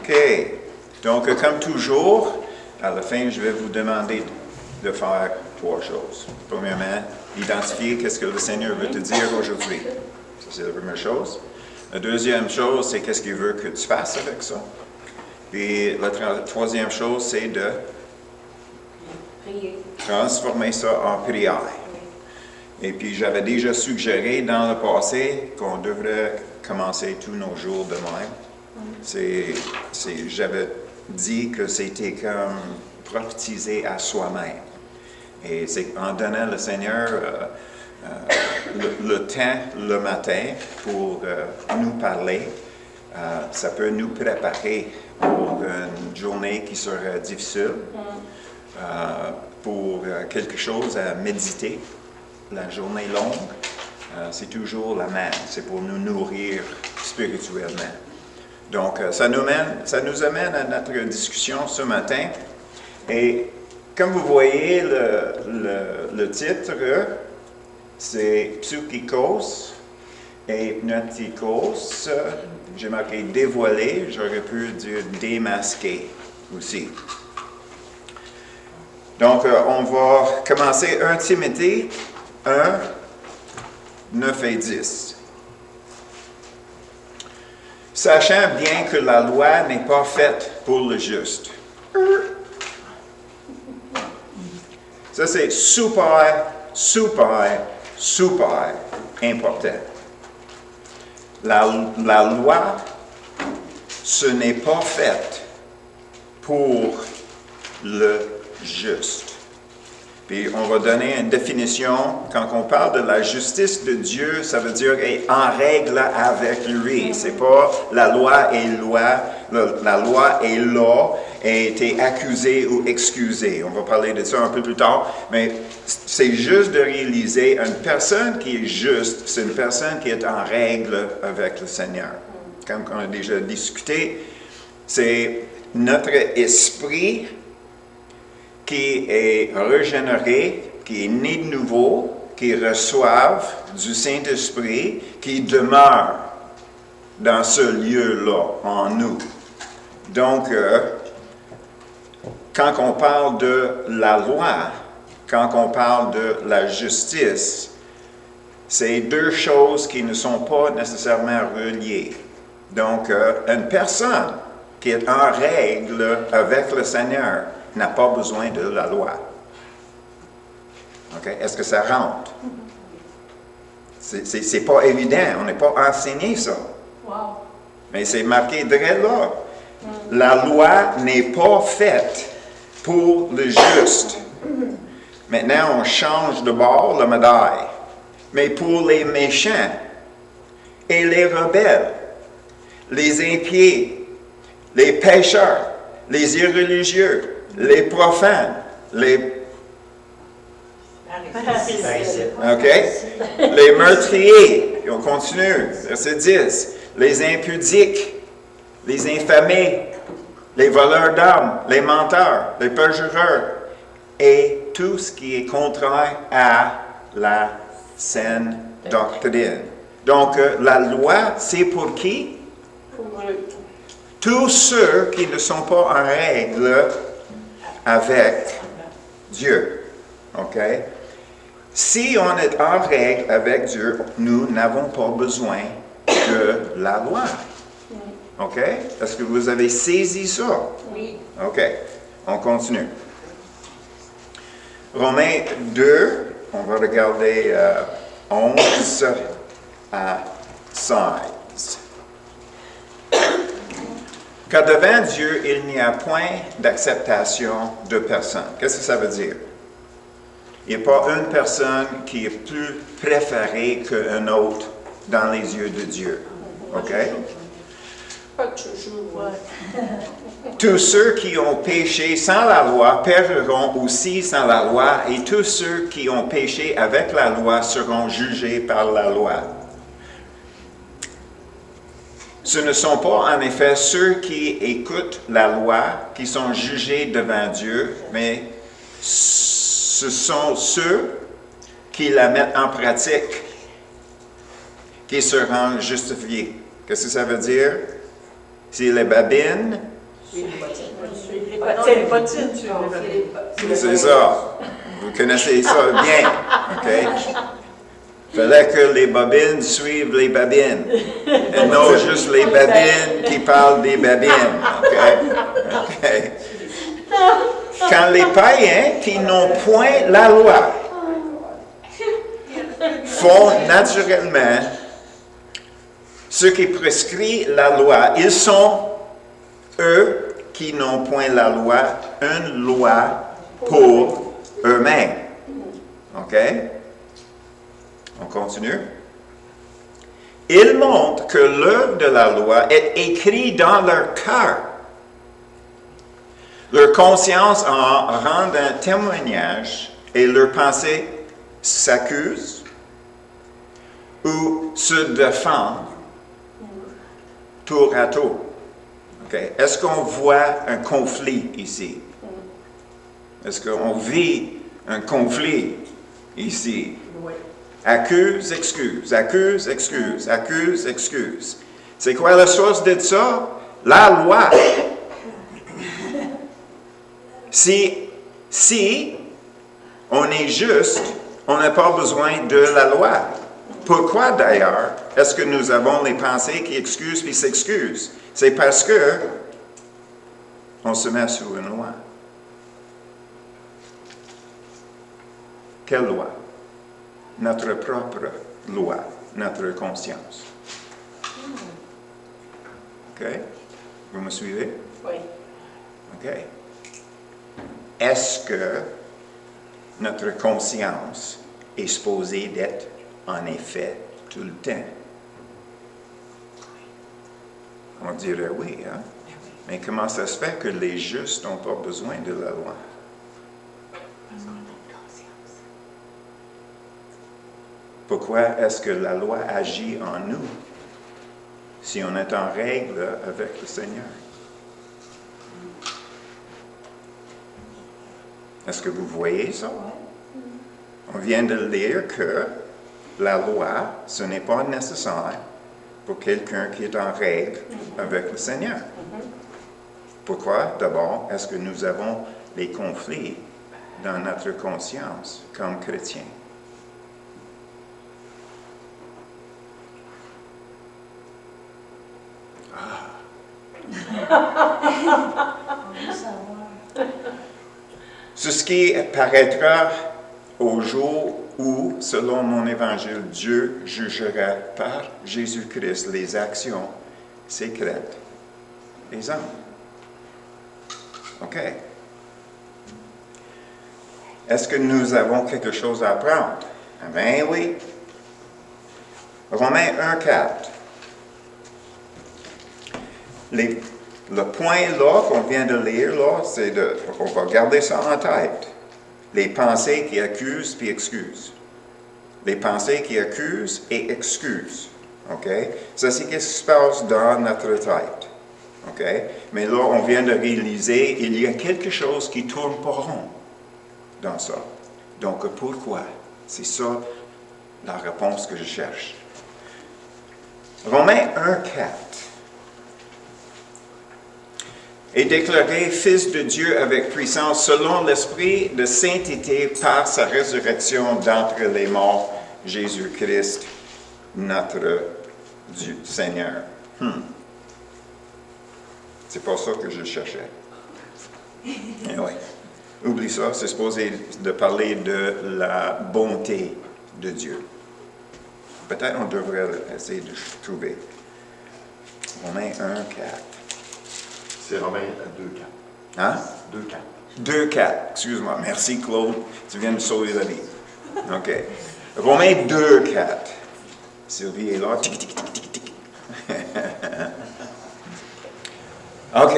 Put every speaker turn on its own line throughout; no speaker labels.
OK. Donc, comme toujours, à la fin, je vais vous demander de faire 3 choses. Premièrement, identifier qu'est-ce que le Seigneur veut te dire aujourd'hui. Ça, c'est la première chose. La deuxième chose, c'est qu'est-ce qu'il veut que tu fasses avec ça. Puis la troisième chose, c'est de transformer ça en prière. Et puis, j'avais déjà suggéré dans le passé qu'on devrait commencer tous nos jours de même. J'avais dit que c'était comme prophétiser à soi-même. Et c'est en donnant le Seigneur le temps le matin pour nous parler, ça peut nous préparer pour une journée qui sera difficile, pour quelque chose à méditer. La journée longue, c'est toujours la même. C'est pour nous nourrir spirituellement. Donc, ça nous amène à notre discussion ce matin. Et comme vous voyez, le titre, c'est Psychikos et Hypnotikos. J'ai marqué dévoiler, j'aurais pu dire démasquer aussi. Donc, on va commencer 1 Timothée 1, 9 et 10. Sachant bien que la loi n'est pas faite pour le juste. Ça, c'est super important. La loi, ce n'est pas faite pour le juste. Puis on va donner une définition. Quand on parle de la justice de Dieu, ça veut dire être en règle avec lui. C'est pas la loi est loi, la loi est là et t'es accusé ou excusé. On va parler de ça un peu plus tard, mais c'est juste de réaliser une personne qui est juste, c'est une personne qui est en règle avec le Seigneur. Comme on a déjà discuté, c'est notre esprit qui est régénéré, qui est né de nouveau, qui reçoivent du Saint-Esprit, qui demeure dans ce lieu-là, en nous. Donc, quand on parle de la loi, quand on parle de la justice, c'est 2 choses qui ne sont pas nécessairement reliées. Donc, une personne qui est en règle avec le Seigneur n'a pas besoin de la loi. Okay? Est-ce que ça rentre? C'est pas évident, on n'est pas enseigné ça.
Wow.
Mais c'est marqué très là. La loi n'est pas faite pour le juste. Maintenant, on change de bord la médaille. Mais pour les méchants et les rebelles, les impies, les pécheurs, les irréligieux, les profanes, les meurtriers, et on continue, verset 10, les impudiques, les infamés, les voleurs d'armes, les menteurs, les perjureurs, et tout ce qui est contraire à la saine doctrine. Donc, la loi, c'est pour qui?
Pour eux.
Tous ceux qui ne sont pas en règle avec Dieu. OK? Si on est en règle avec Dieu, nous n'avons pas besoin de la loi. OK? Est-ce que vous avez saisi ça?
Oui.
OK. On continue. Romains 2, on va regarder 11 à 16. Car devant Dieu, il n'y a point d'acceptation de personne. Qu'est-ce que ça veut dire? Il n'y a pas une personne qui est plus préférée qu'une autre dans les yeux de Dieu. OK?
Pas toujours.
Tous ceux qui ont péché sans la loi périront aussi sans la loi, et tous ceux qui ont péché avec la loi seront jugés par la loi. Ce ne sont pas en effet ceux qui écoutent la loi qui sont jugés devant Dieu, mais ce sont ceux qui la mettent en pratique qui seront justifiés. Qu'est-ce que ça veut dire? Si les babines
Oui, les bottines.
Les
Ah, non,
bottines.
les bottines, tu
Non,
les
c'est les bottines.
C'est ça. Vous connaissez ça bien. OK? Fallait que les bobines suivent les babines. Et non juste les babines qui parlent des babines. OK? OK? Quand les païens qui n'ont point la loi font naturellement ce qui prescrit la loi, ils sont, eux, qui n'ont point la loi, une loi pour eux-mêmes. OK? On continue. Ils montrent que l'œuvre de la loi est écrite dans leur cœur. Leur conscience en rend un témoignage et leurs pensées s'accusent ou se défendent tour à tour. Okay. Est-ce qu'on voit un conflit ici? Est-ce qu'on vit un conflit ici?
Oui.
Accuse, excuse, accuse, excuse, accuse, excuse. C'est quoi la source de ça? La loi. Si on est juste, on n'a pas besoin de la loi. Pourquoi d'ailleurs est-ce que nous avons les pensées qui excusent puis s'excusent? C'est parce que on se met sous une loi. Quelle loi? Notre propre loi, notre conscience. OK? Vous me suivez?
Oui.
OK. Est-ce que notre conscience est supposée d'être en effet tout le temps? On dirait oui, hein? Mais comment ça se fait que les justes n'ont pas besoin de la loi? Pourquoi est-ce que la loi agit en nous si on est en règle avec le Seigneur? Est-ce que vous voyez ça? On vient de lire que la loi, ce n'est pas nécessaire pour quelqu'un qui est en règle avec le Seigneur. Pourquoi, d'abord, est-ce que nous avons les conflits dans notre conscience comme chrétiens? Ce qui paraîtra au jour où, selon mon évangile, Dieu jugera par Jésus-Christ les actions secrètes des hommes. OK. Est-ce que nous avons quelque chose à apprendre? Ah ben oui. Romains 1,4. Le point là qu'on vient de lire, là, c'est on va garder ça en tête. Les pensées qui accusent puis excusent. Les pensées qui accusent et excusent. OK? Ça, c'est ce qui se passe dans notre tête. OK? Mais là, on vient de réaliser, il y a quelque chose qui tourne pas rond dans ça. Donc, pourquoi? C'est ça la réponse que je cherche. Romains 1,4. Est déclaré Fils de Dieu avec puissance selon l'Esprit de sainteté par sa résurrection d'entre les morts, Jésus-Christ, notre Dieu, Seigneur. C'est pas ça que je cherchais. Anyway, oublie ça, c'est supposé de parler de la bonté de Dieu. Peut-être on devrait essayer de trouver. Romains 1,4.
C'est Romains 2,4.
Hein?
2,4.
2,4. Excuse-moi. Merci, Claude. Tu viens de sauver la vie. OK. Romains 2,4. Sylvie est là. Tic, tic, tic, tic, tic. OK.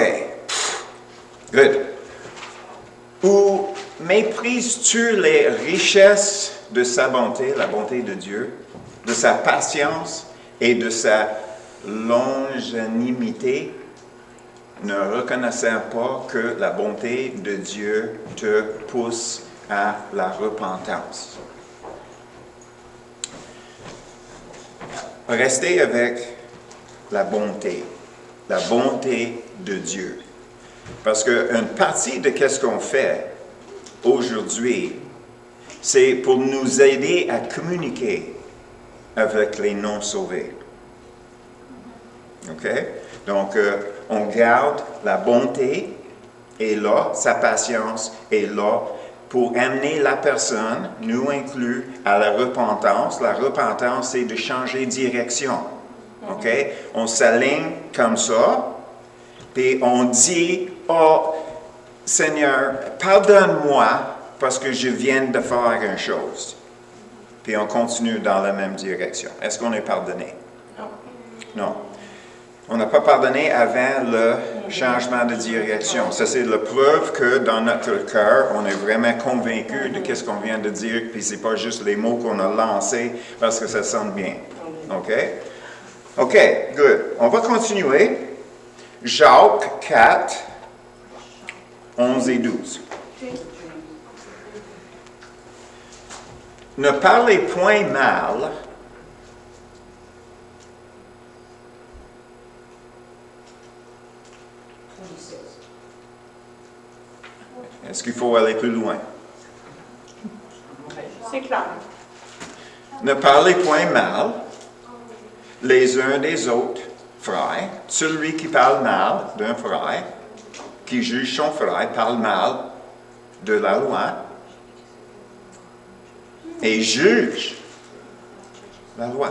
Good. Ou méprises-tu les richesses de sa bonté, la bonté de Dieu, de sa patience et de sa longanimité, ne reconnaissant pas que la bonté de Dieu te pousse à la repentance. Restez avec la bonté de Dieu. Parce qu'une partie de ce qu'on fait aujourd'hui, c'est pour nous aider à communiquer avec les non-sauvés. OK? Donc, on garde la bonté est là, sa patience est là pour amener la personne, nous inclus, à la repentance. La repentance, c'est de changer de direction. OK? On s'aligne comme ça, puis on dit, « Oh, Seigneur, pardonne-moi parce que je viens de faire une chose. » Puis on continue dans la même direction. Est-ce qu'on est pardonné?
Non.
Non. On n'a pas pardonné avant le changement de direction. Ça, c'est la preuve que dans notre cœur, on est vraiment convaincu de ce qu'on vient de dire, puis c'est pas juste les mots qu'on a lancés parce que ça sonne bien. OK? OK, good. On va continuer. Jacques 4, 11 et 12. Ne parlez point mal Est-ce qu'il faut aller plus loin?
C'est clair.
Ne parlez point mal les uns des autres frères. Celui qui parle mal d'un frère, qui juge son frère, parle mal de la loi et juge la loi.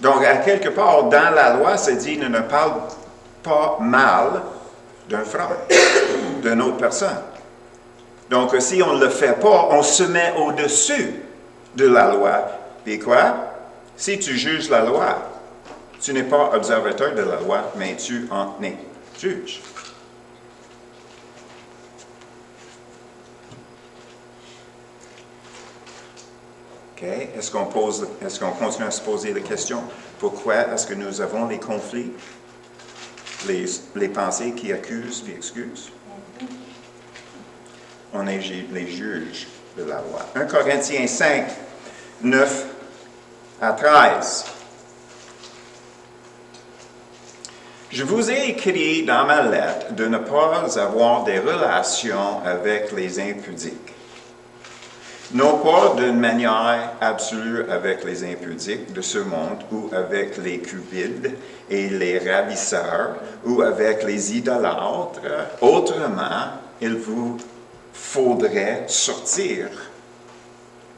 Donc, à quelque part, dans la loi, c'est dit ne parle pas mal d'un frère, d'une autre personne. Donc, si on ne le fait pas, on se met au-dessus de la loi. Puis quoi? Si tu juges la loi, tu n'es pas observateur de la loi, mais tu en es juge. OK? Est-ce qu'on continue à se poser la question? Pourquoi est-ce que nous avons les conflits? Les pensées qui accusent et excusent. On est les juges de la loi. 1 Corinthiens 5, 9 à 13. Je vous ai écrit dans ma lettre de ne pas avoir des relations avec les impudiques. Non pas d'une manière absolue avec les impudiques de ce monde ou avec les cupides et les ravisseurs ou avec les idolâtres. Autrement, il vous faudrait sortir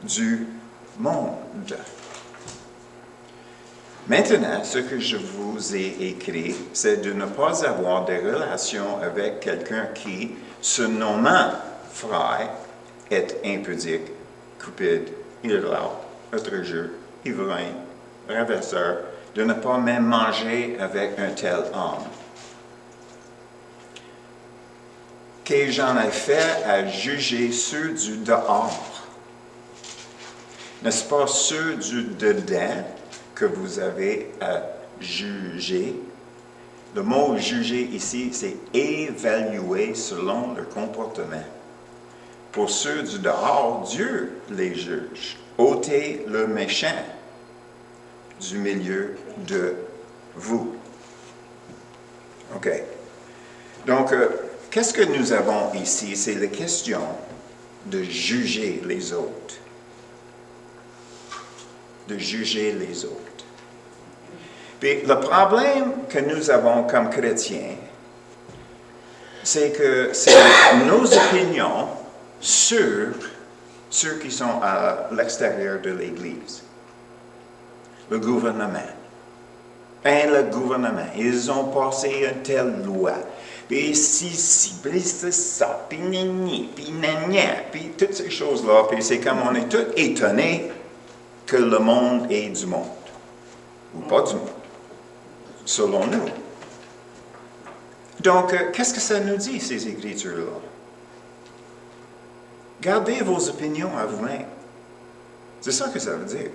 du monde. Maintenant, ce que je vous ai écrit, c'est de ne pas avoir de relations avec quelqu'un qui, se nommant frère, est impudique, cupide, idolâtre, outrageux, ivrogne, ravisseur, de ne pas même manger avec un tel homme. Que j'en ai fait à juger ceux du dehors. N'est-ce pas ceux du dedans que vous avez à juger? Le mot juger ici, c'est évaluer selon leur comportement. Pour ceux du dehors, Dieu les juge. Ôtez le méchant du milieu de vous. OK. Donc, qu'est-ce que nous avons ici? C'est la question de juger les autres. De juger les autres. Puis le problème que nous avons comme chrétiens, c'est que c'est nos opinions sur ceux qui sont à l'extérieur de l'Église. Le gouvernement. Le gouvernement, ils ont passé une telle loi. Puis puis c'est ça, puis puis toutes ces choses-là. Puis c'est comme on est tous étonnés que le monde est du monde. Ou pas du monde. Selon nous. Donc, qu'est-ce que ça nous dit, ces Écritures-là? Gardez vos opinions à vous-même. C'est ça que ça veut dire.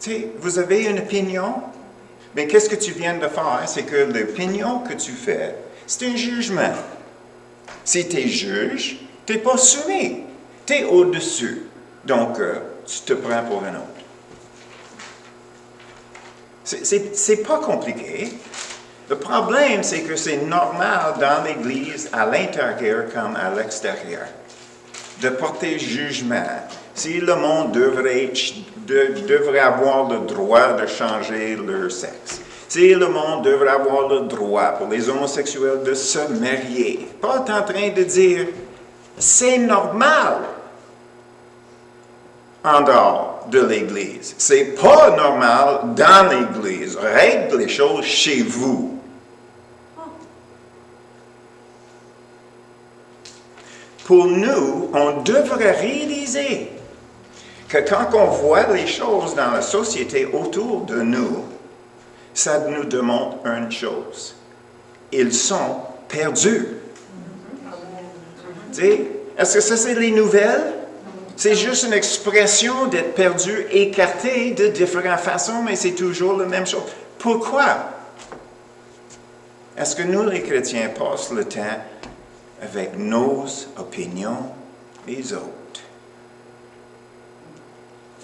Tu sais, vous avez une opinion, mais qu'est-ce que tu viens de faire? C'est que l'opinion que tu fais, c'est un jugement. Si tu es juge, tu n'es pas soumis. Tu es au-dessus. Donc, tu te prends pour un autre. C'est pas compliqué. Le problème, c'est que c'est normal dans l'Église, à l'intérieur comme à l'extérieur, de porter jugement. Si le monde devrait avoir le droit de changer leur sexe, si le monde devrait avoir le droit pour les homosexuels de se marier, Paul est en train de dire, c'est normal en dehors de l'Église. C'est pas normal dans l'Église. Règle les choses chez vous. Pour nous, on devrait réaliser que quand on voit les choses dans la société autour de nous, ça nous demande une chose. Ils sont perdus. Tu sais, est-ce que ça, c'est les nouvelles? C'est juste une expression d'être perdu, écarté de différentes façons, mais c'est toujours la même chose. Pourquoi? Est-ce que nous, les chrétiens, passons le temps avec nos opinions les autres?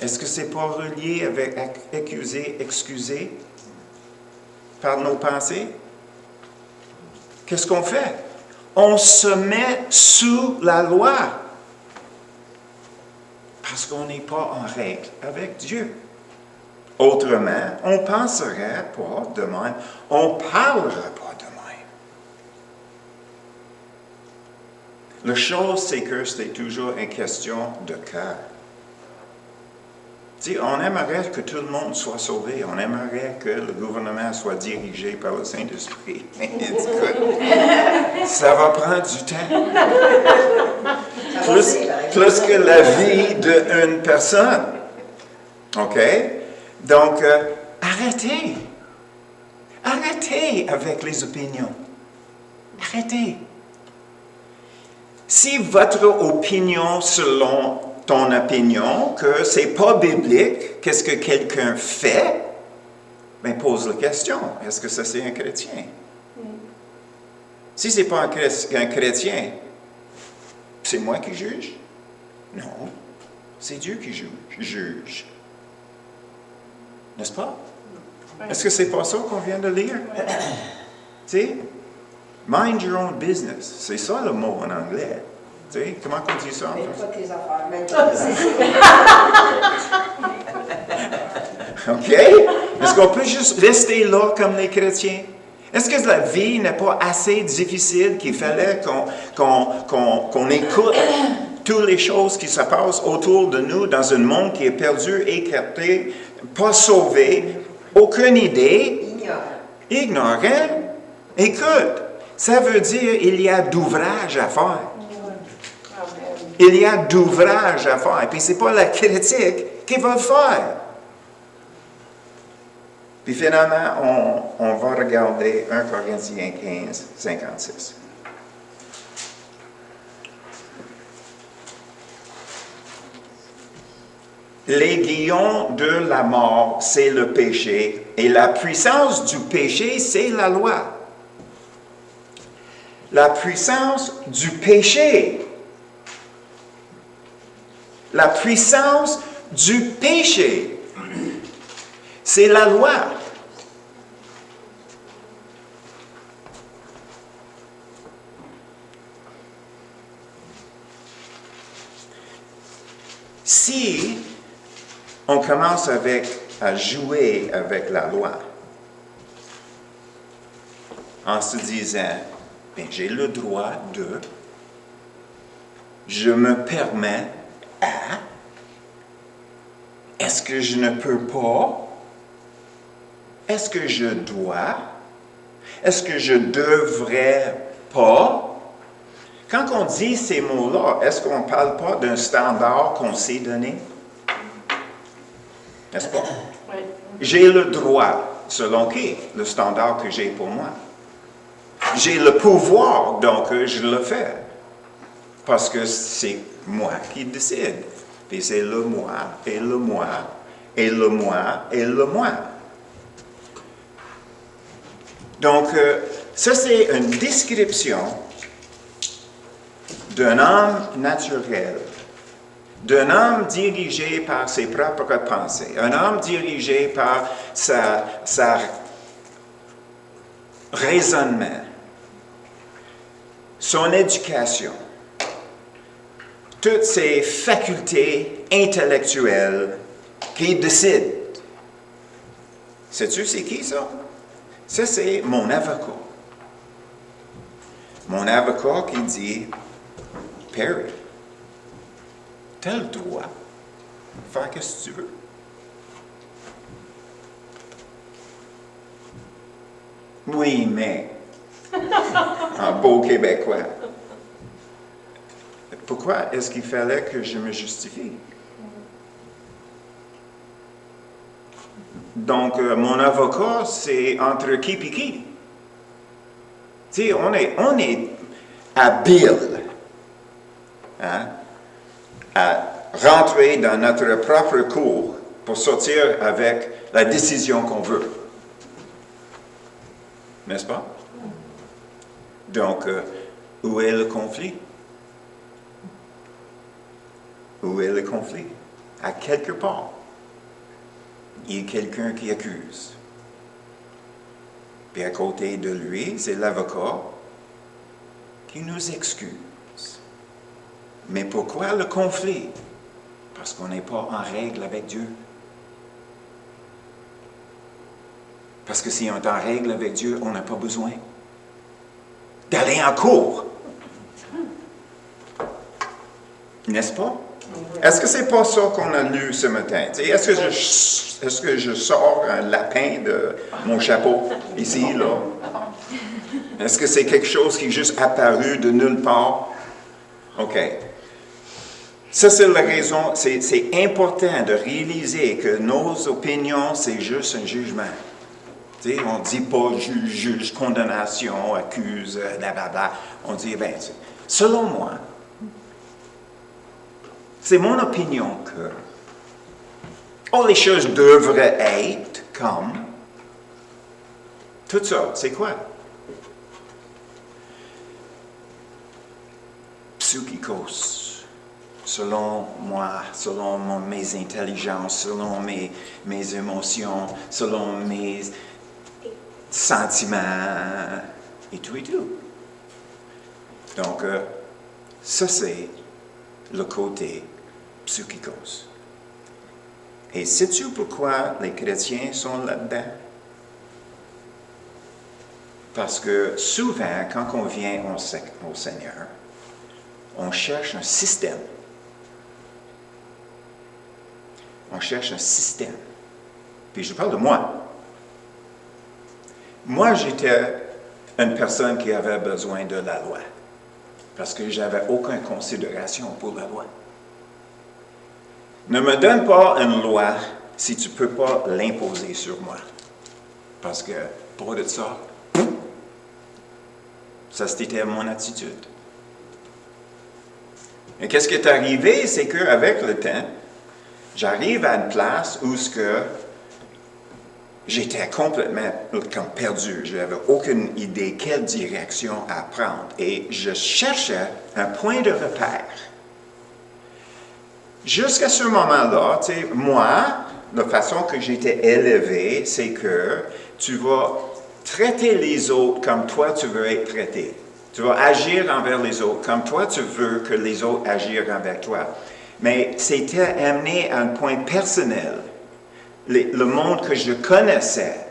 Est-ce que c'est pas relié avec accuser, excuser par nos pensées? Qu'est-ce qu'on fait? On se met sous la loi parce qu'on n'est pas en règle avec Dieu. Autrement, on ne penserait pas de même, on ne parlerait pas de même. La chose, c'est que c'est toujours une question de cœur. Tu sais, on aimerait que tout le monde soit sauvé. On aimerait que le gouvernement soit dirigé par le Saint-Esprit. Mais écoute, ça va prendre du temps. Plus que la vie d'une personne. OK? Donc, arrêtez. Arrêtez avec les opinions. Arrêtez. Si votre opinion, selon ton opinion, que c'est pas biblique, qu'est-ce que quelqu'un fait, bien, pose la question. Est-ce que ça, c'est un chrétien? Si c'est pas un chrétien, c'est moi qui juge? Non. C'est Dieu qui juge. N'est-ce pas? Est-ce que c'est pas ça qu'on vient de lire? Tu sais, mind your own business. C'est ça le mot en anglais. Tu sais, comment on dit ça en français?
Pas tes affaires,
OK? Est-ce qu'on peut juste rester là comme les chrétiens? Est-ce que la vie n'est pas assez difficile qu'il fallait qu'on écoute toutes les choses qui se passent autour de nous dans un monde qui est perdu, écarté, pas sauvé, aucune idée, ignorant? Écoute, ça veut dire qu'il y a d'ouvrage à faire. Il y a d'ouvrage à faire. Puis ce n'est pas la critique qui va le faire. Puis finalement, on va regarder 1 Corinthiens 15, 56. L'aiguillon de la mort, c'est le péché, et la puissance du péché, c'est la loi. La puissance du péché. La puissance du péché, c'est la loi. Si on commence à jouer avec la loi, en se disant, bien, j'ai le droit de, je me permets à, est-ce que je ne peux pas? Est-ce que je dois? Est-ce que je devrais pas? Quand on dit ces mots-là, est-ce qu'on ne parle pas d'un standard qu'on s'est donné? N'est-ce pas?
Oui.
J'ai le droit, selon qui? Le standard que j'ai pour moi. J'ai le pouvoir, donc je le fais. Parce que c'est moi qui décide. Puis c'est le moi, et le moi, et le moi, et le moi. Donc, ça c'est une description d'un homme naturel, d'un homme dirigé par ses propres pensées, un homme dirigé par raisonnement, son éducation, toutes ses facultés intellectuelles qui décident. Sais-tu c'est qui ça? Ça, c'est mon avocat. Mon avocat qui dit, Perry, tu as le droit de faire ce que tu veux. Oui, mais, en beau Québécois, pourquoi est-ce qu'il fallait que je me justifie? Donc, mon avocat, c'est entre qui et qui? Tu sais, on est habile hein, à rentrer dans notre propre cours pour sortir avec la décision qu'on veut. N'est-ce pas? Donc, où est le conflit? Où est le conflit? À quelque part. Il y a quelqu'un qui accuse. Puis à côté de lui, c'est l'avocat qui nous excuse. Mais pourquoi le conflit? Parce qu'on n'est pas en règle avec Dieu. Parce que si on est en règle avec Dieu, on n'a pas besoin d'aller en cours. N'est-ce pas? Est-ce que c'est pas ça qu'on a lu ce matin? Est-ce que je sors un lapin de mon chapeau, ici, là? Est-ce que c'est quelque chose qui est juste apparu de nulle part? OK. Ça, c'est la raison, c'est important de réaliser que nos opinions, c'est juste un jugement. Tu sais, on ne dit pas juge, condamnation, accuse, blablabla. On dit, bien, selon moi, c'est mon opinion que les choses devraient être comme tout ça. C'est quoi? Psychikos. Selon moi, selon mes intelligences, selon mes émotions, selon mes sentiments, et tout et tout. Donc, ça c'est le côté psychikos. Et sais-tu pourquoi les chrétiens sont là-dedans? Parce que souvent, quand on vient au Seigneur, on cherche un système. On cherche un système. Puis je parle de moi. Moi, j'étais une personne qui avait besoin de la loi. Parce que je n'avais aucune considération pour la loi. Ne me donne pas une loi si tu ne peux pas l'imposer sur moi. Parce que, pour de ça, c'était mon attitude. Et qu'est-ce qui est arrivé? C'est qu'avec le temps, j'arrive à une place où j'étais complètement comme perdu. Je n'avais aucune idée quelle direction à prendre. Et je cherchais un point de repère. Jusqu'à ce moment-là, tu sais, moi, la façon que j'étais élevé, c'est que tu vas traiter les autres comme toi tu veux être traité. Tu vas agir envers les autres comme toi tu veux que les autres agissent envers toi. Mais c'était amené à un point personnel. Le monde que je connaissais,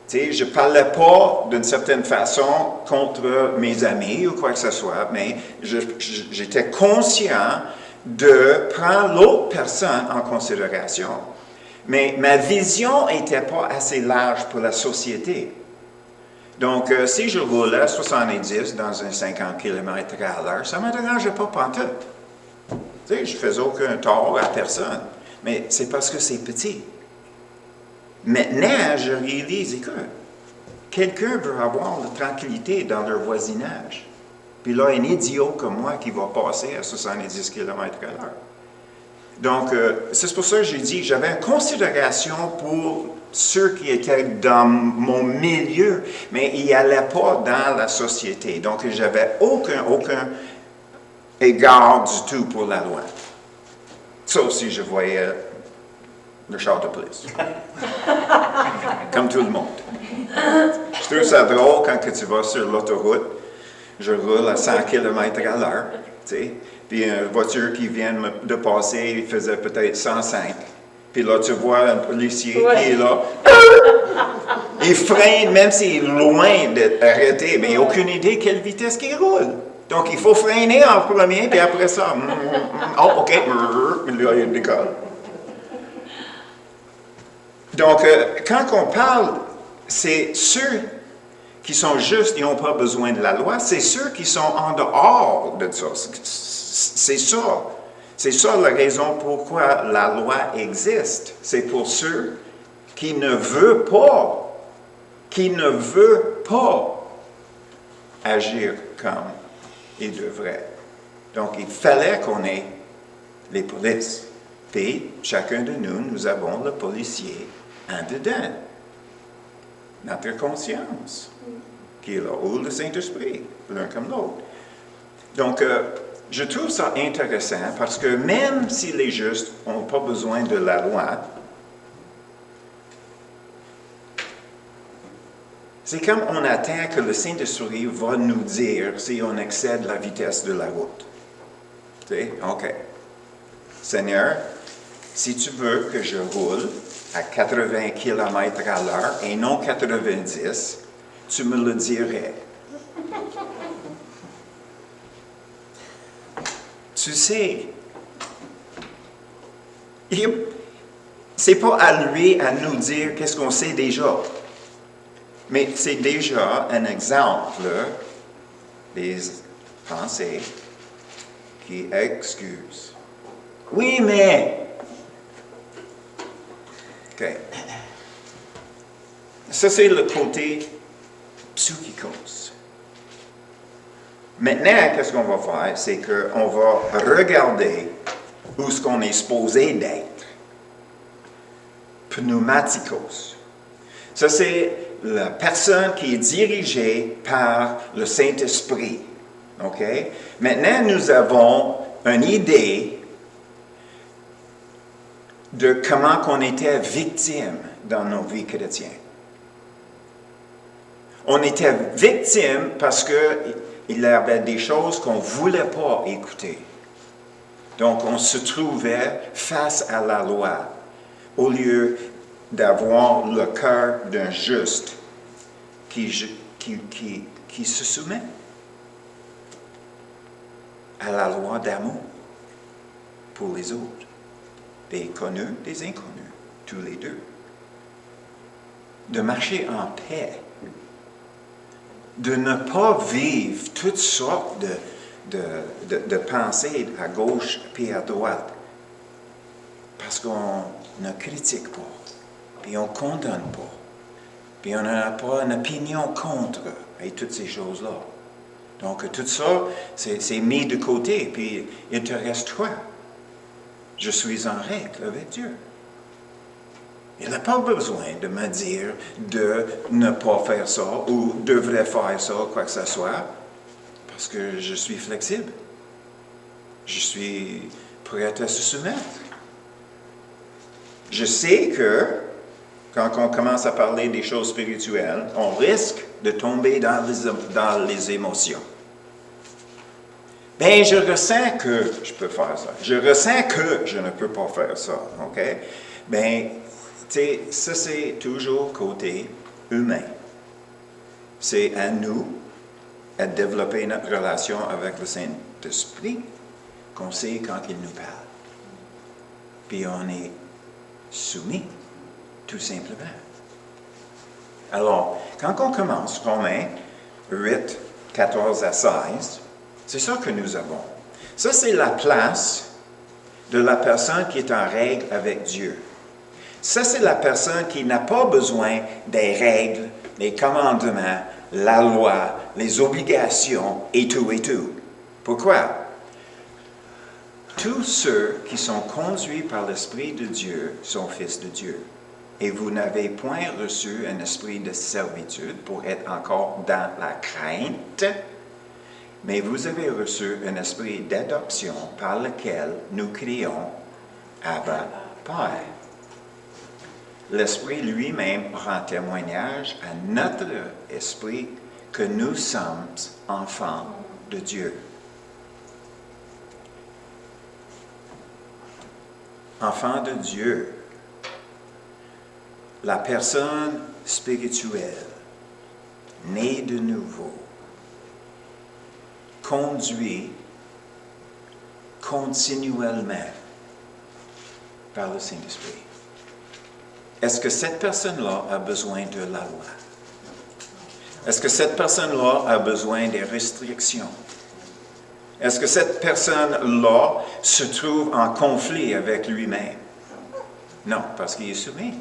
tu sais, je ne parlais pas d'une certaine façon contre mes amis ou quoi que ce soit, mais j'étais conscient de prendre l'autre personne en considération. Mais ma vision n'était pas assez large pour la société. Donc, si je roulais 70 dans un 50 km/h, ça ne me dérangeait pas pantoute. Tu sais, je ne faisais aucun tort à personne. Mais c'est parce que c'est petit. Maintenant, je réalise que quelqu'un veut avoir la tranquillité dans leur voisinage. Puis là, un idiot comme moi qui va passer à 70 km/h. Donc, c'est pour ça que j'ai dit, j'avais une considération pour ceux qui étaient dans mon milieu, mais ils n'allaient pas dans la société. Donc, j'avais aucun égard du tout pour la loi. Sauf si je voyais le char de police. Comme tout le monde. Je trouve ça drôle quand que tu vas sur l'autoroute. Je roule à 100 km à l'heure, tu sais. Puis une voiture qui vient de passer, il faisait peut-être 105. Puis là, tu vois un policier qui est là. Il freine, même s'il est loin d'être arrêté, mais il n'a aucune idée quelle vitesse qu'il roule. Donc, il faut freiner en premier, puis après ça, oh, OK, là, il décolle. Donc, quand on parle, c'est ceux qui sont justes, ils n'ont pas besoin de la loi, c'est ceux qui sont en dehors de ça. C'est ça. C'est ça la raison pourquoi la loi existe. C'est pour ceux qui ne veulent pas agir comme ils devraient. Donc, il fallait qu'on ait les polices. Puis, chacun de nous, nous avons le policier en dedans. Notre conscience, qui est là, ou le Saint-Esprit, l'un comme l'autre. Donc, je trouve ça intéressant parce que même si les justes n'ont pas besoin de la loi, c'est comme on attend que le Saint-Esprit va nous dire si on excède la vitesse de la route. Tu sais, OK. Seigneur, si tu veux que je roule à 80 km à l'heure et non 90, tu me le dirais. Tu sais, c'est pas à lui à nous dire qu'est-ce qu'on sait déjà. Mais c'est déjà un exemple des pensées qui excusent. Oui, mais... OK. Ça, c'est le côté psychikos. Maintenant, qu'est-ce qu'on va faire? C'est qu'on va regarder où est-ce qu'on est supposé d'être. Pneumatikos. Ça, c'est la personne qui est dirigée par le Saint-Esprit. OK? Maintenant, nous avons une idée de comment on était victime dans nos vies chrétiennes. On était victime parce qu'il y avait des choses qu'on ne voulait pas écouter. Donc, on se trouvait face à la loi au lieu d'avoir le cœur d'un juste qui se soumet à la loi d'amour pour les autres. Des connus, des inconnus, tous les deux. De marcher en paix. De ne pas vivre toutes sortes de pensées à gauche et à droite. Parce qu'on ne critique pas, puis on ne condamne pas, puis on n'a pas une opinion contre et toutes ces choses-là. Donc tout ça, c'est mis de côté, puis il te reste quoi? Je suis en règle avec Dieu. Il n'a pas besoin de me dire de ne pas faire ça ou devrait faire ça, quoi que ce soit, parce que je suis flexible. Je suis prêt à se soumettre. Je sais que quand on commence à parler des choses spirituelles, on risque de tomber dans les émotions. Bien, je ressens que je peux faire ça. Je ressens que je ne peux pas faire ça. OK? Bien, tu sais, ça, c'est toujours côté humain. C'est à nous, à développer notre relation avec le Saint-Esprit, qu'on sait quand il nous parle. Puis on est soumis, tout simplement. Alors, quand on commence, Romains 8, 14 à 16, c'est ça que nous avons. Ça, c'est la place de la personne qui est en règle avec Dieu. Ça, c'est la personne qui n'a pas besoin des règles, des commandements, la loi, les obligations et tout et tout. Pourquoi? Tous ceux qui sont conduits par l'Esprit de Dieu sont fils de Dieu. Et vous n'avez point reçu un esprit de servitude pour être encore dans la crainte, mais vous avez reçu un esprit d'adoption par lequel nous crions « Abba, Père ». l'Esprit lui-même rend témoignage à notre esprit que nous sommes enfants de Dieu. Enfants de Dieu. La personne spirituelle, née de nouveau, conduit continuellement par le Saint-Esprit. Est-ce que cette personne-là a besoin de la loi? Est-ce que cette personne-là a besoin des restrictions? Est-ce que cette personne-là se trouve en conflit avec lui-même? Non, parce qu'il est soumis.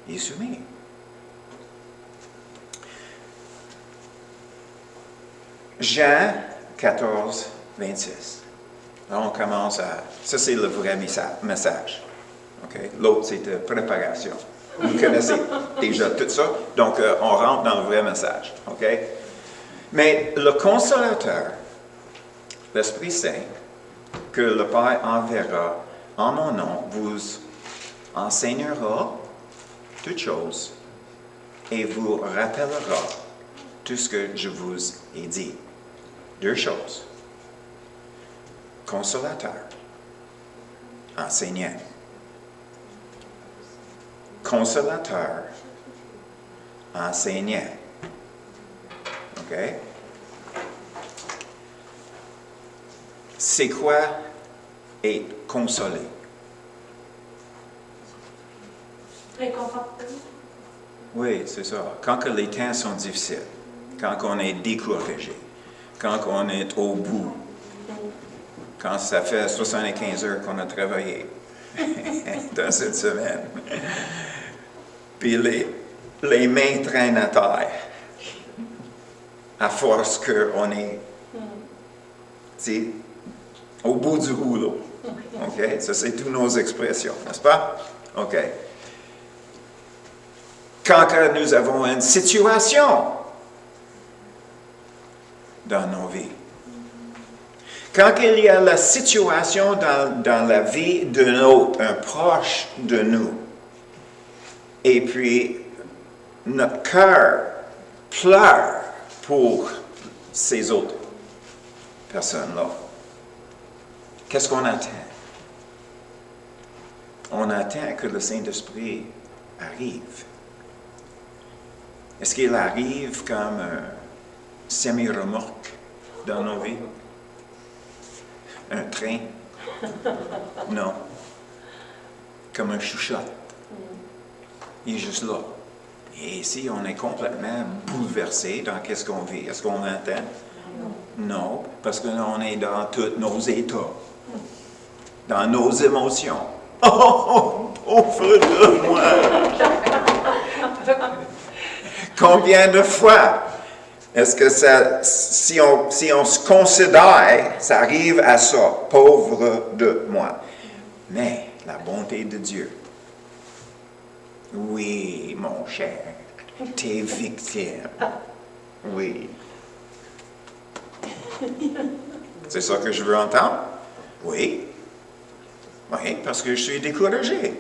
Il est soumis. Jean 14, 26. Là, on commence à... Ça, c'est le vrai message. Okay? L'autre, c'était préparation. Vous connaissez déjà tout ça. Donc, on rentre dans le vrai message. Okay? Mais le consolateur, l'Esprit Saint, que le Père enverra en mon nom, vous enseignera toutes choses et vous rappellera tout ce que je vous ai dit. Deux choses. Consolateur, enseignant. Consolateur, enseignant. OK? C'est quoi être consolé?
Réconforté.
Oui, c'est ça. Quand que les temps sont difficiles, quand on est découragé, quand on est au bout, quand ça fait 75 heures qu'on a travaillé dans cette semaine, puis les mains traînent à terre, à force qu'on est au bout du rouleau. OK? Ça, c'est toutes nos expressions, n'est-ce pas? OK. Quand nous avons une situation dans nos vies, quand il y a la situation dans la vie d'un autre, un proche de nous, et puis notre cœur pleure pour ces autres personnes-là, qu'est-ce qu'on attend? On attend que le Saint-Esprit arrive. Est-ce qu'il arrive comme un semi-remorque dans nos vies? Un train? Non. Comme un chouchotte. Il est juste là. Et ici, on est complètement bouleversé dans qu'est-ce qu'on vit. Est-ce qu'on entend? Non, parce qu'on est dans tous nos états, dans nos émotions. Oh, pauvre de moi! Combien de fois est-ce que ça, si on se considère, ça arrive à ça, pauvre de moi. Mais la bonté de Dieu. Oui, mon cher, t'es victime. Oui. C'est ça que je veux entendre? Oui. Oui, parce que je suis découragé.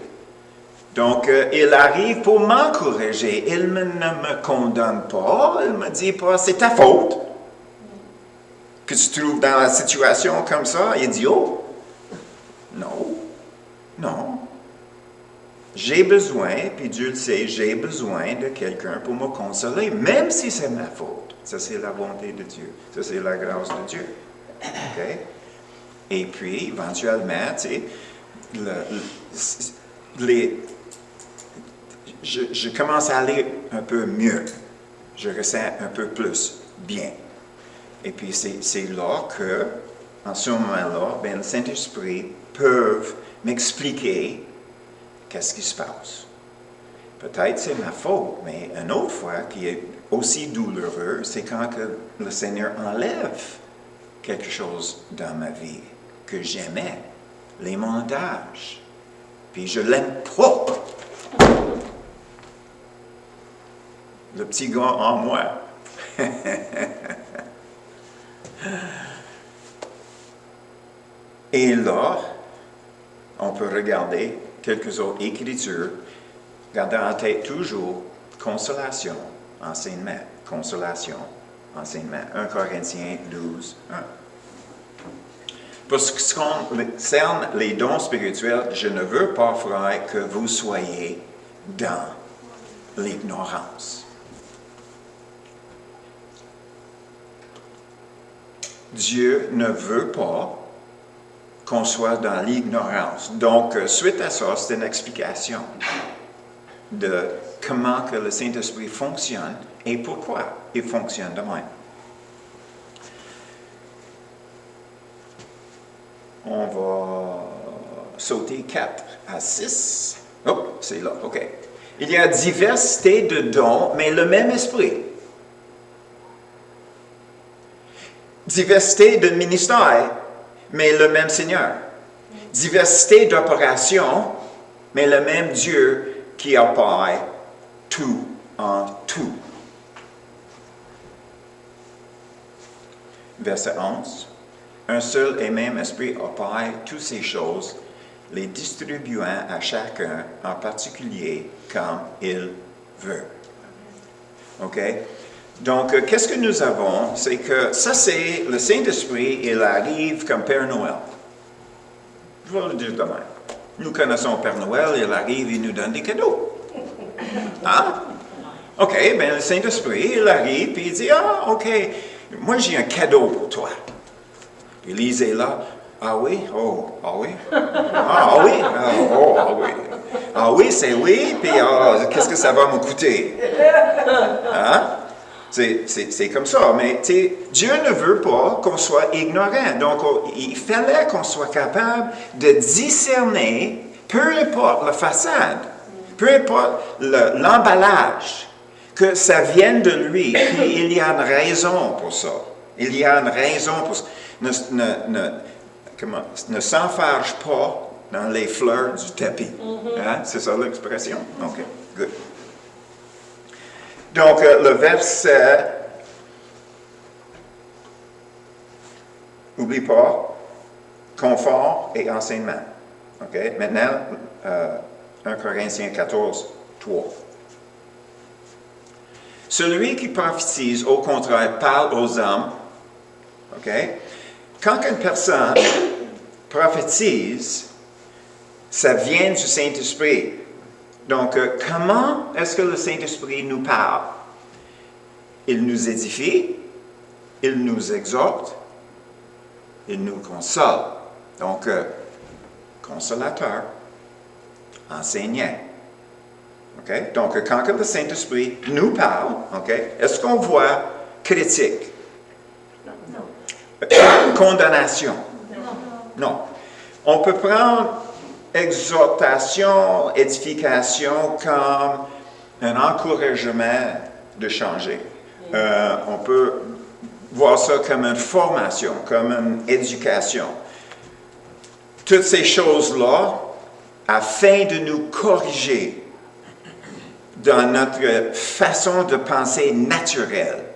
Donc, il arrive pour m'encourager. Il ne me condamne pas. Il ne me dit pas, c'est ta faute que tu te trouves dans la situation comme ça, idiot. Non. Non. J'ai besoin, puis Dieu le sait, j'ai besoin de quelqu'un pour me consoler, même si c'est ma faute. Ça, c'est la bonté de Dieu. Ça, c'est la grâce de Dieu. OK? Et puis, éventuellement, tu sais, je commence à aller un peu mieux. Je ressens un peu plus bien. Et puis, c'est là que, en ce moment-là, ben, le Saint-Esprit peut m'expliquer qu'est-ce qui se passe. Peut-être c'est ma faute, mais une autre fois qui est aussi douloureux, c'est quand que le Seigneur enlève quelque chose dans ma vie que j'aimais, les montages. Puis je l'aime pas. Le petit gars en moi. Et là, on peut regarder quelques autres écritures, gardez en tête toujours consolation, enseignement, consolation, enseignement. 1 Corinthiens 12, 1. Pour ce qui concerne les dons spirituels, je ne veux pas, frère, que vous soyez dans l'ignorance. Dieu ne veut pas qu'on soit dans l'ignorance. Donc, suite à ça, c'est une explication de comment que le Saint-Esprit fonctionne et pourquoi il fonctionne de même. On va sauter 4 à 6. Oh, c'est là, OK. Il y a diversité de dons, mais le même esprit. Diversité de ministères, mais le même Seigneur. Diversité d'opérations, mais le même Dieu qui opère tout en tout. Verset 11. Un seul et même esprit opère toutes ces choses, les distribuant à chacun en particulier comme il veut. OK? Donc, qu'est-ce que nous avons? C'est que ça, c'est le Saint-Esprit, il arrive comme Père Noël. Je vais le dire de même. Nous connaissons Père Noël, il arrive, il nous donne des cadeaux. Hein? OK, bien le Saint-Esprit, il arrive, puis il dit, ah, OK, moi j'ai un cadeau pour toi. Puis Lise est là, ah oui, oh, ah oui, ah oui, ah oui. Ah oui, c'est oui, puis qu'est-ce que ça va me coûter? Hein? C'est comme ça, mais Dieu ne veut pas qu'on soit ignorant. Donc, il fallait qu'on soit capable de discerner, peu importe la façade, peu importe l'emballage, que ça vienne de lui. Puis il y a une raison pour ça. Il y a une raison pour ça. Ne s'enfarge pas dans les fleurs du tapis. Hein? C'est ça l'expression? OK, good. Donc, le verset, n'oublie pas, confort et enseignement. OK? Maintenant, 1 Corinthiens 14, 3. Celui qui prophétise, au contraire, parle aux hommes. OK? Quand une personne prophétise, ça vient du Saint-Esprit. Donc, comment est-ce que le Saint-Esprit nous parle? Il nous édifie, il nous exhorte, il nous console. Donc, consolateur, enseignant. OK? Donc, quand le Saint-Esprit nous parle, OK, est-ce qu'on voit critique? Non. Condamnation? Non. On peut prendre exhortation, édification comme un encouragement de changer. On peut voir ça comme une formation, comme une éducation. Toutes ces choses-là, afin de nous corriger dans notre façon de penser naturelle.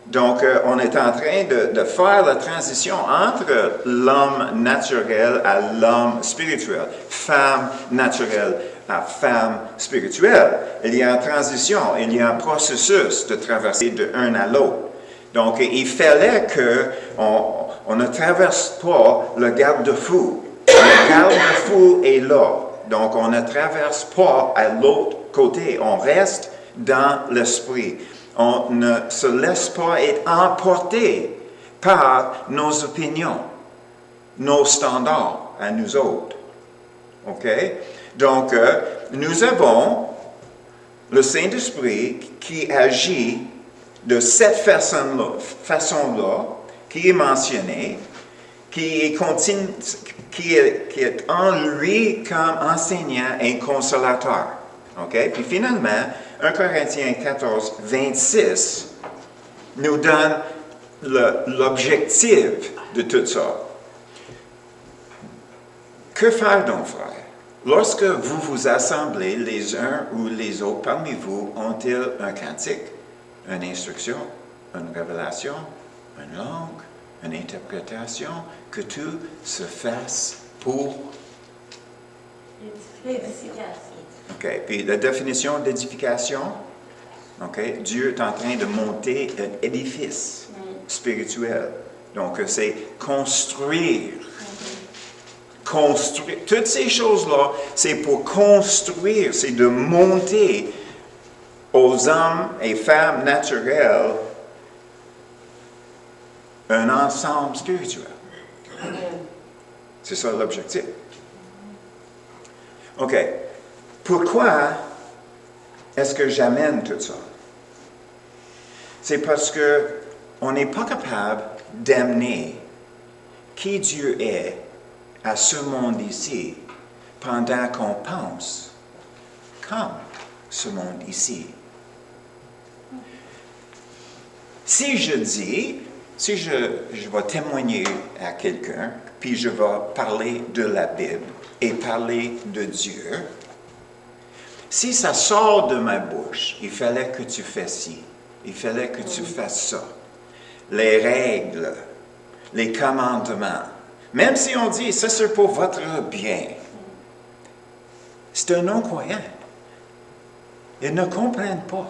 Donc, on est en train de faire la transition entre l'homme naturel à l'homme spirituel, femme naturelle à femme spirituelle. Il y a une transition, il y a un processus de traverser de l'un à l'autre. Donc, il fallait qu'on ne traverse pas le garde-fou. Le garde-fou est là. Donc, on ne traverse pas à l'autre côté. On reste dans l'esprit. On ne se laisse pas être emporté par nos opinions, nos standards à nous autres. OK? Donc, nous avons le Saint-Esprit qui agit de cette façon-là, qui est mentionnée, qui est en lui comme enseignant et consolateur. OK? Puis finalement, 1 Corinthiens 14, 26 nous donne l'objectif de tout ça. Que faire donc, frère? Lorsque vous vous assemblez les uns ou les autres parmi vous, ont-ils un cantique, une instruction, une révélation, une langue, une interprétation, que tout se fasse pour
L'édification.
OK. Puis la définition d'édification, OK, Dieu est en train de monter un édifice spirituel. Donc, c'est construire. Construire. Toutes ces choses-là, c'est pour construire, c'est de monter aux hommes et femmes naturels un ensemble spirituel. C'est ça l'objectif. OK. Pourquoi est-ce que j'amène tout ça? C'est parce que on n'est pas capable d'amener qui Dieu est à ce monde ici pendant qu'on pense comme ce monde ici. Si je vais témoigner à quelqu'un, puis je vais parler de la Bible et parler de Dieu, si ça sort de ma bouche, il fallait que tu fasses ci, il fallait que tu fasses ça. Les règles, les commandements, même si on dit ça c'est pour votre bien, c'est un non-croyant. Ils ne comprennent pas.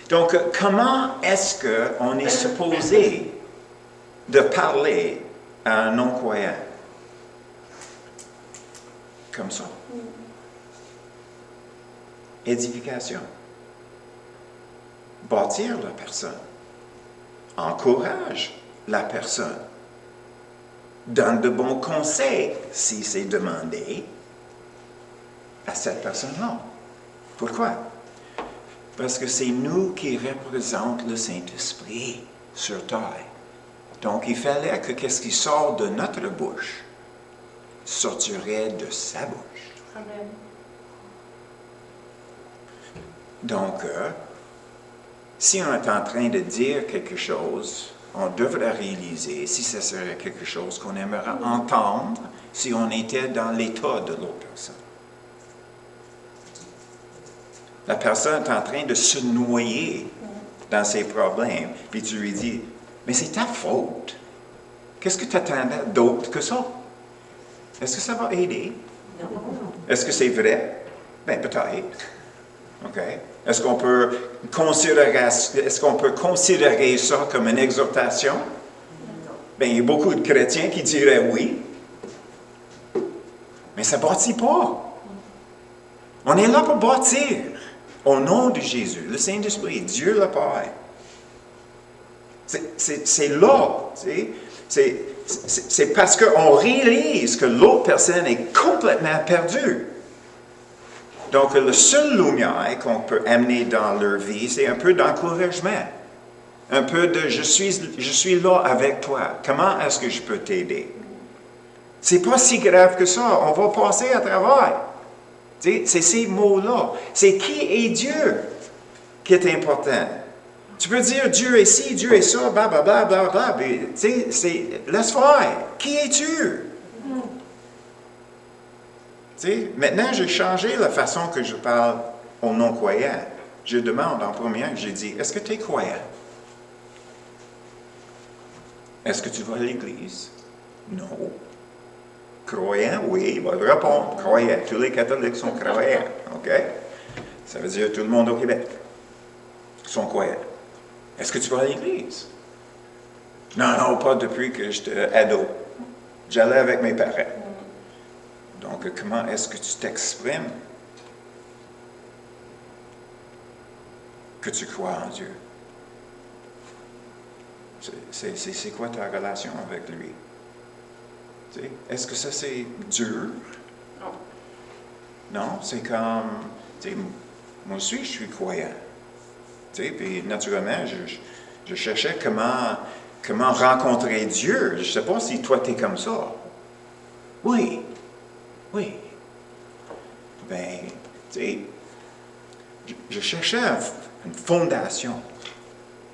Donc, comment est-ce qu'on est supposé de parler à un non-croyant? Comme ça. Édification. Bâtir la personne. Encourage la personne. Donne de bons conseils, si c'est demandé, à cette personne-là. Pourquoi? Parce que c'est nous qui représentons le Saint-Esprit sur terre. Donc, il fallait que qu'est-ce qui sort de notre bouche sortirait de sa bouche.
Amen.
Donc, si on est en train de dire quelque chose, on devrait réaliser si ce serait quelque chose qu'on aimerait entendre si on était dans l'état de l'autre personne. La personne est en train de se noyer dans ses problèmes, puis tu lui dis, mais c'est ta faute. Qu'est-ce que tu attendais d'autre que ça? Est-ce que ça va aider?
Non.
Est-ce que c'est vrai? Bien, peut-être. OK? Est-ce qu'on peut considérer ça comme une exhortation? Bien, il y a beaucoup de chrétiens qui diraient oui. Mais ça ne bâtit pas. On est là pour bâtir. Au nom de Jésus, le Saint-Esprit, Dieu le Père. C'est là, tu sais. C'est parce qu'on réalise que l'autre personne est complètement perdue. Donc, la seule lumière qu'on peut amener dans leur vie, c'est un peu d'encouragement. Un peu de « je suis là avec toi. Comment est-ce que je peux t'aider? » C'est pas si grave que ça. On va passer à travers. Tu sais, c'est ces mots-là. C'est qui est Dieu qui est important. Tu peux dire Dieu est ci, Dieu est ça, blablabla, blablabla. Tu sais, laisse faire. Qui es-tu? Tu sais, maintenant, j'ai changé la façon que je parle aux non-croyants. Je demande en premier, j'ai dit, est-ce que tu es croyant? Est-ce que tu vas à l'église? Non. Croyant? Oui, il va répondre. Croyant. Tous les catholiques sont croyants. OK? Ça veut dire tout le monde au Québec sont croyants. Est-ce que tu vas à l'église? Non, pas depuis que j'étais ado. J'allais avec mes parents. Donc, comment est-ce que tu t'exprimes que tu crois en Dieu? C'est quoi ta relation avec lui? Tu sais, est-ce que ça, c'est dur?
Non.
Non, c'est comme, tu sais, moi aussi, je suis croyant. Tu sais, puis naturellement, je cherchais comment rencontrer Dieu. Je ne sais pas si toi, tu es comme ça. Oui. Ben, tu sais, je cherchais une fondation.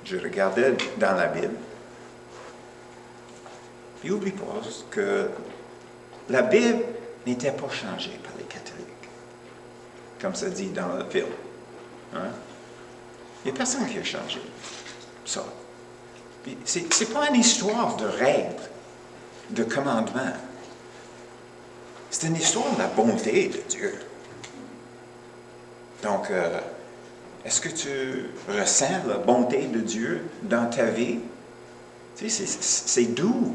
Je regardais dans la Bible. Puis n'oublie pas que la Bible n'était pas changée par les catholiques, comme ça dit dans le film. Hein? Il n'y a personne qui a changé ça. Ce n'est pas une histoire de règles, de commandements. c'est une histoire de la bonté de Dieu. Donc, est-ce que tu ressens la bonté de Dieu dans ta vie? Tu sais, c'est doux.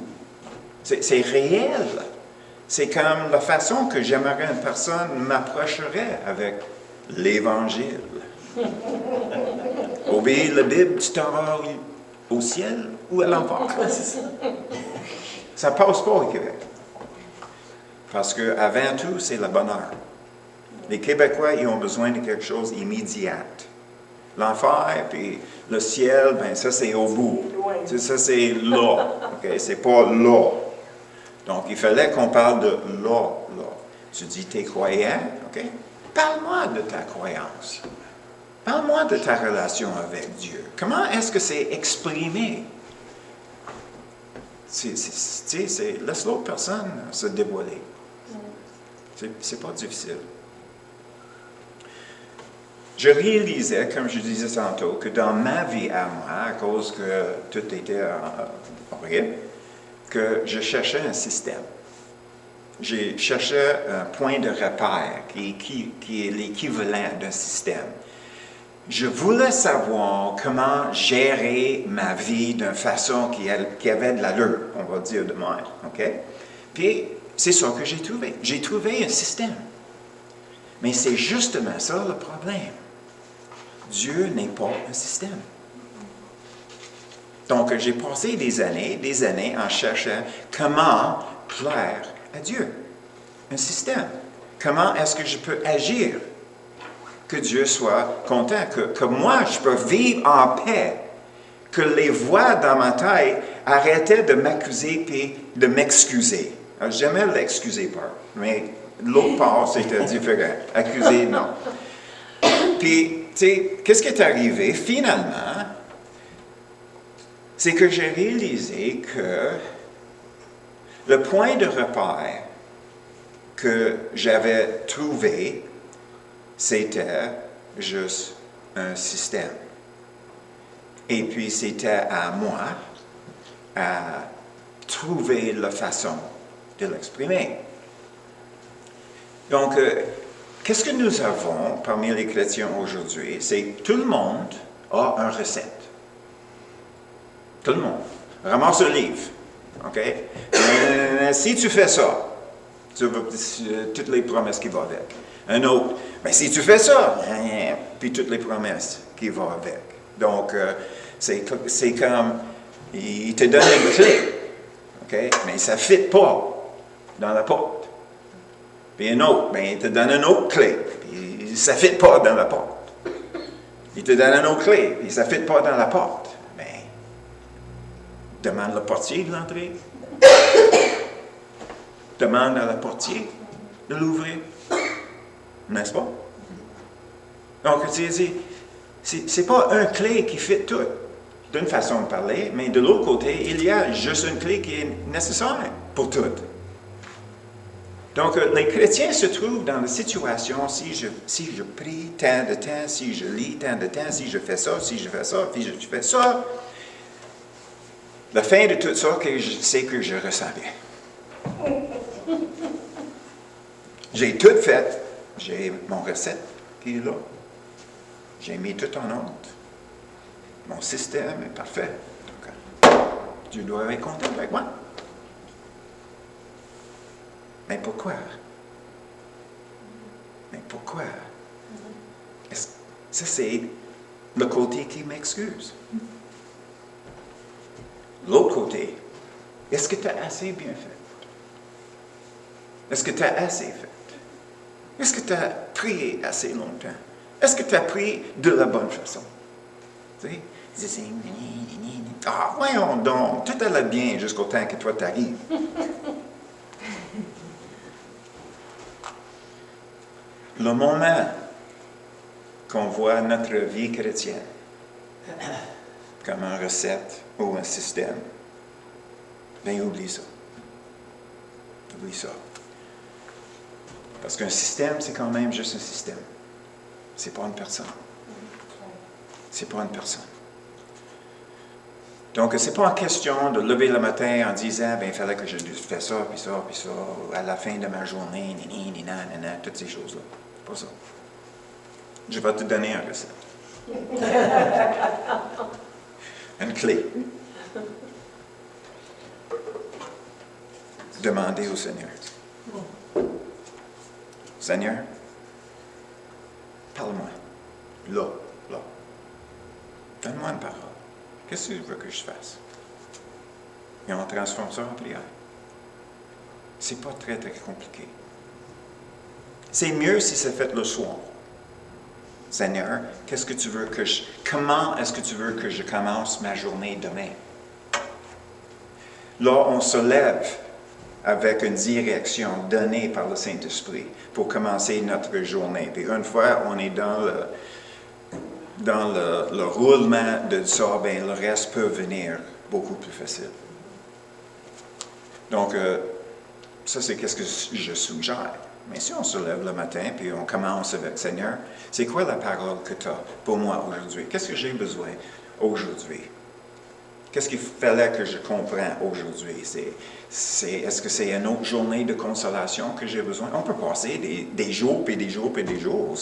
C'est réel. C'est comme la façon que j'aimerais une personne m'approcherait avec l'Évangile. Obéir la Bible, tu t'en vas au ciel ou à l'enfer. Ça passe pas au Québec. Parce qu'avant tout, c'est le bonheur. Les Québécois, ils ont besoin de quelque chose d'immédiat. L'enfer, puis le ciel, ben ça, c'est au bout. Ça, c'est là. Okay? C'est pas là. Donc, il fallait qu'on parle de là. Tu dis, t'es croyant, OK? Parle-moi de ta croyance. Parle-moi de ta relation avec Dieu. Comment est-ce que c'est exprimé? Laisse l'autre personne se dévoiler. C'est pas difficile. Je réalisais, comme je disais tantôt, que dans ma vie à moi, à cause que tout était horrible, que je cherchais un système. Je cherchais un point de repère qui est l'équivalent d'un système. Je voulais savoir comment gérer ma vie d'une façon qui avait de l'allure, on va dire de même. OK? Puis, c'est ça que j'ai trouvé. J'ai trouvé un système. Mais c'est justement ça le problème. Dieu n'est pas un système. Donc, j'ai passé des années en cherchant comment plaire à Dieu. Un système. Comment est-ce que je peux agir? Que Dieu soit content, que moi, je peux vivre en paix. Que les voix dans ma tête arrêtaient de m'accuser et de m'excuser. J'aimais l'excuser pas, mais l'autre part, c'était différent. Accuser, non. Puis, tu sais, qu'est-ce qui est arrivé finalement? C'est que j'ai réalisé que le point de repère que j'avais trouvé, c'était juste un système. Et puis, c'était à moi à trouver la façon de l'exprimer. Donc, qu'est-ce que nous avons parmi les chrétiens aujourd'hui? C'est que tout le monde a une recette. Tout le monde. Ramasse le livre. OK? Si tu fais ça, tu vas toutes les promesses qui vont avec. Un autre, mais si tu fais ça, puis toutes les promesses qui vont avec. Donc, c'est comme, il te donne une clé, OK? Mais ça ne fit pas dans la porte. Puis un autre, il te donne une autre clé, puis ça ne fit pas dans la porte. Il te donne une autre clé, puis ça ne fit pas dans la porte. Demande le portier de l'entrée. Demande à la portier de l'ouvrir. N'est-ce pas? Donc, c'est pas un clé qui fait tout, d'une façon de parler, mais de l'autre côté, il y a juste une clé qui est nécessaire pour tout. Donc, les chrétiens se trouvent dans la situation, si je prie tant de temps, si je lis tant de temps, si je fais ça, si je fais ça, puis je fais ça, la fin de tout ça, c'est que je ressens bien. J'ai tout fait. J'ai mon recette qui est là. J'ai mis tout en ordre. Mon système est parfait. Donc, Dieu doit être content avec moi. Mais pourquoi? Mais pourquoi? Ça, c'est le côté qui m'excuse. L'autre côté, est-ce que tu as assez bien fait? Est-ce que tu as assez fait? Est-ce que tu as prié assez longtemps? Est-ce que tu as prié de la bonne façon? Tu sais, voyons donc, tout allait bien jusqu'au temps que toi t'arrives. Le moment qu'on voit notre vie chrétienne comme une recette ou un système, bien oublie ça. Oublie ça. Parce qu'un système, c'est quand même juste un système. C'est pas une personne. C'est pas une personne. Donc, ce n'est pas en question de lever le matin en disant, ben il fallait que je fasse ça, puis ça, puis ça, à la fin de ma journée, toutes ces choses-là. C'est pas ça. Je vais te donner un recette. Une clé. Demandez au Seigneur. Seigneur, parle-moi. Là. Donne-moi une parole. Qu'est-ce que tu veux que je fasse? Et on transforme ça en prière. C'est pas très, très compliqué. C'est mieux si c'est fait le soir. Seigneur, qu'est-ce que tu veux que comment est-ce que tu veux que je commence ma journée demain? Là, on se lève avec une direction donnée par le Saint-Esprit pour commencer notre journée. Puis une fois, on est dans le roulement de ça, bien, le reste peut venir beaucoup plus facile. Donc, ça, c'est qu'est-ce que je suggère. Mais si on se lève le matin, puis on commence avec Seigneur, c'est quoi la parole que tu as pour moi aujourd'hui? Qu'est-ce que j'ai besoin aujourd'hui? Qu'est-ce qu'il fallait que je comprenne aujourd'hui? Est-ce que c'est une autre journée de consolation que j'ai besoin? On peut passer des jours, puis des jours, puis des jours.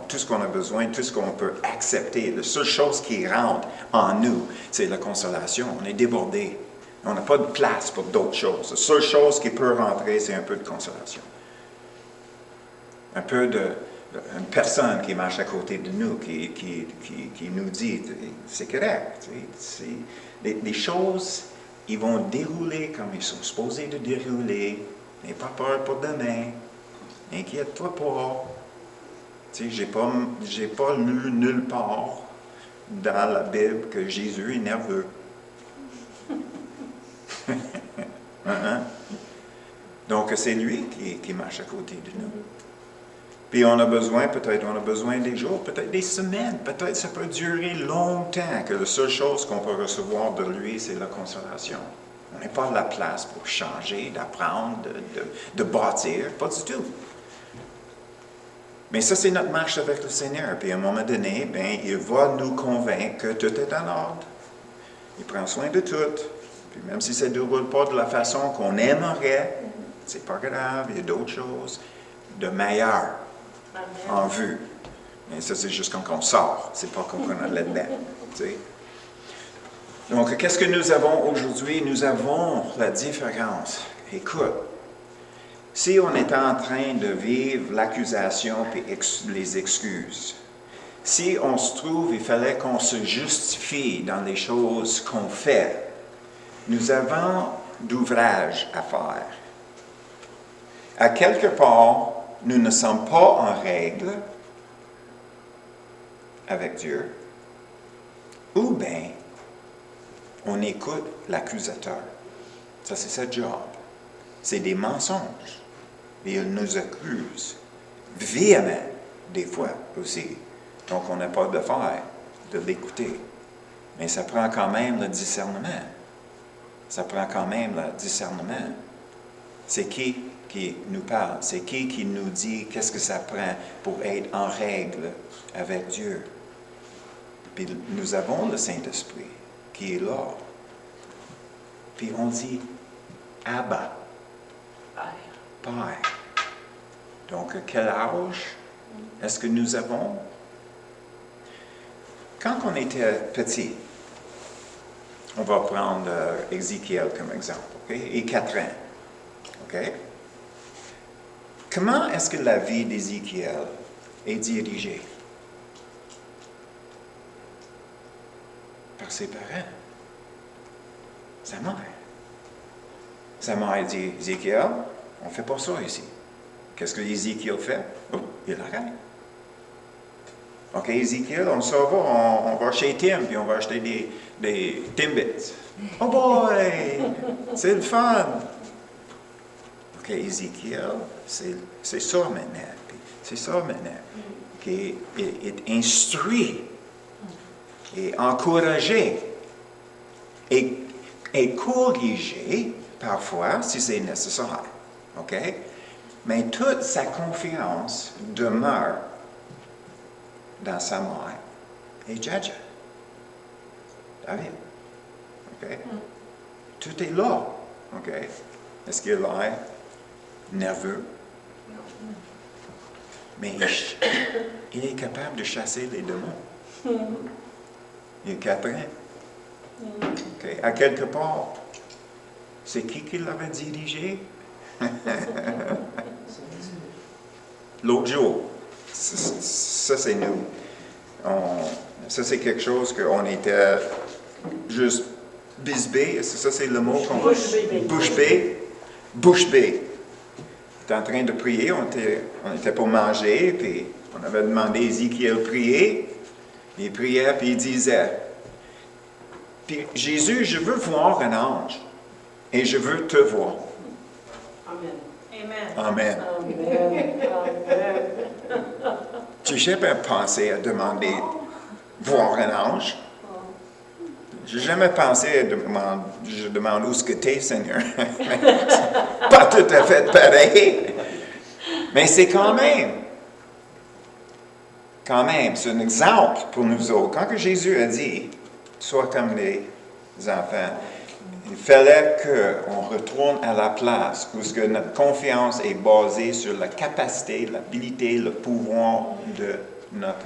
Tout ce qu'on a besoin, tout ce qu'on peut accepter. La seule chose qui rentre en nous, c'est la consolation. On est débordé. On n'a pas de place pour d'autres choses. La seule chose qui peut rentrer, c'est un peu de consolation. Un peu une personne qui marche à côté de nous, qui nous dit, c'est correct. Les choses, ils vont dérouler comme ils sont supposés de dérouler. N'aie pas peur pour demain. Inquiète-toi pas. J'ai pas lu nulle part dans la Bible que Jésus est nerveux. Donc, c'est lui qui marche à côté de nous. Puis on a besoin des jours, peut-être des semaines, peut-être ça peut durer longtemps, que la seule chose qu'on peut recevoir de lui, c'est la consolation. On n'est pas à la place pour changer, d'apprendre, de bâtir, pas du tout. Mais ça, c'est notre marche avec le Seigneur. Puis à un moment donné, bien, il va nous convaincre que tout est en ordre. Il prend soin de tout. Puis même si ça ne déroule pas de la façon qu'on aimerait, c'est pas grave, il y a d'autres choses de meilleures en vue. Mais ça, c'est juste quand on sort. C'est pas qu'on a là-dedans. Tu sais. Donc, qu'est-ce que nous avons aujourd'hui? Nous avons la différence. Écoute, si on est en train de vivre l'accusation et les excuses, si on se trouve, il fallait qu'on se justifie dans les choses qu'on fait, nous avons d'ouvrage à faire. À quelque part, nous ne sommes pas en règle avec Dieu, ou bien on écoute l'accusateur. Ça, c'est sa job. C'est des mensonges. Et il nous accuse véhément, des fois aussi. Donc, on n'a pas de faire de l'écouter. Mais ça prend quand même le discernement. Ça prend quand même le discernement. C'est qui nous parle? C'est qui nous dit qu'est-ce que ça prend pour être en règle avec Dieu? Puis nous avons le Saint-Esprit qui est là. Puis on dit Abba, Père. Donc, quel âge est-ce que nous avons? Quand on était petit, on va prendre Ézéchiel comme exemple, OK? Et 4 ans, OK? Comment est-ce que la vie d'Ézéchiel est dirigée? Par ses parents. Sa mère. Sa mère dit, Ézéchiel, on ne fait pas ça ici. Qu'est-ce que Ézéchiel fait? Oh, il arrête. OK, Ézéchiel, on s'en va, on va chez Tim, puis on va acheter des Timbits. Oh boy! C'est le fun! OK, Ézéchiel, c'est ça maintenant. C'est ça maintenant. Qui est instruit, et encouragé, et corrigé, parfois, si c'est nécessaire. OK? Mais toute sa confiance demeure dans sa mère et Jaja, David. OK? Tout est là. OK? Est-ce qu'il a l'air nerveux? Mais il est capable de chasser les démons. Il est capable. OK? À quelque part, c'est qui l'avait dirigé? L'autre jour. Ça, c'est nous. Ça, c'est quelque chose qu'on était juste bisbé. Ça, c'est le mot qu'on...
Bouche bée.
Bouche bée. Bouche bée. On était en train de prier, on était pour manger, puis on avait demandé à Ézéchiel de prier. Il priait, puis il disait, puis Jésus, je veux voir un ange, et je veux te voir.
Amen.
Amen.
Amen. Amen.
J'ai jamais pensé à demander voir un ange. J'ai jamais pensé à demander, je demande où est-ce que tu es, Seigneur. Pas tout à fait pareil. Mais c'est quand même, c'est un exemple pour nous autres. Quand que Jésus a dit, sois comme les enfants, il fallait qu'on retourne à la place où que notre confiance est basée sur la capacité, l'habilité, le pouvoir de notre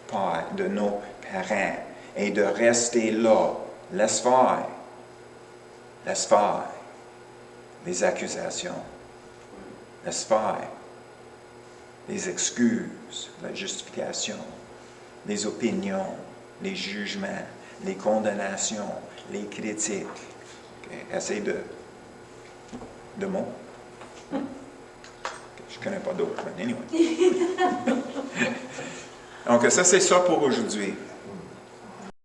Père, de nos parents, et de rester là. Laisse faire les accusations, laisse faire les excuses, la justification, les opinions, les jugements, les condamnations, les critiques. Okay? Essaye de mots. Okay. Je ne connais pas d'autres, mais anyway. Donc, ça, c'est ça pour aujourd'hui.